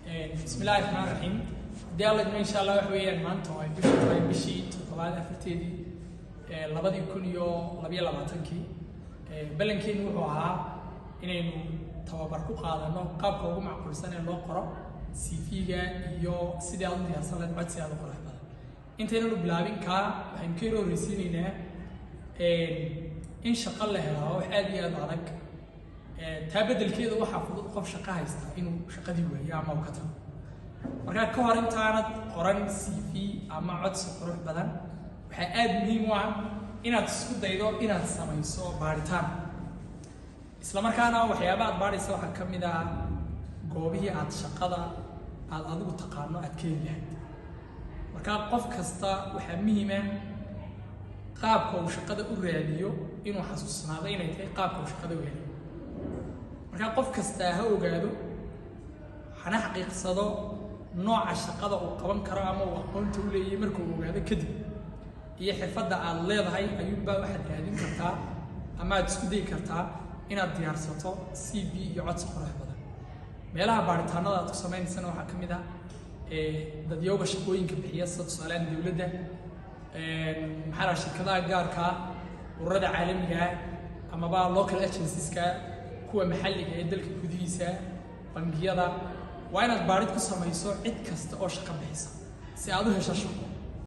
بسم الله الرحمن الرحيم ديالك إن شاء الله وحويان مانتو أي بشي تطلع أفتيدي لبدي كل يوم لبيا لبعتنكي بلنكين وحوها إنه توابركو قادنا قابكو معقول سنة لو قرأ سيفيجا يو سيدي عندي أصلاً بعد سيادة قرأ إنتي نلو بلابين كا هنكيرو رسينينا إن شقل لها وحادي أدارك تابدل كذا وحافظ قف شقها يستا إنه شقدي وهي أما وكتر marka ka hor intaanad qoran CV ama codsi qurux badan waxa aad muhiim u ah inaad isku daydo inaad samayso baaritaan isla markaana waxyaabaha aad baarayso waxa kamid ah goobihii aad shaqada aad adigu taqaano aad ka leeyahay marka qof kasta waxa muhiim ah qaabka uu shaqada u raadiyo inuu xasuusnaado inay tahay qaabka uu shaqada u raadiyo marka qof kasta ha ogaado hana xaqiiqsado nooca shaqada uu qaban karo ama uu aqoonta u leeyahay markuu ogaado kadib iyo xirfadda aad leedahay ayuunba waxaad raadin kartaa ama aad isku dayi kartaa inaad diyaarsato CV iyo codsi qurux badan meelaha baaritaanada aad ku sameynaysana waxaa ka mid ah dadyooga shaqooyinka bixiya sida tusaalean dowladda maxaa shirkadaha gaarka ururada caalamiga amaba local agencies-ka kuwa maxalliga ee dalka gudihiisa bangiyada waa inaad baarid ku samayso cid kasta oo shaqo bixisa si aad u hesho shaqo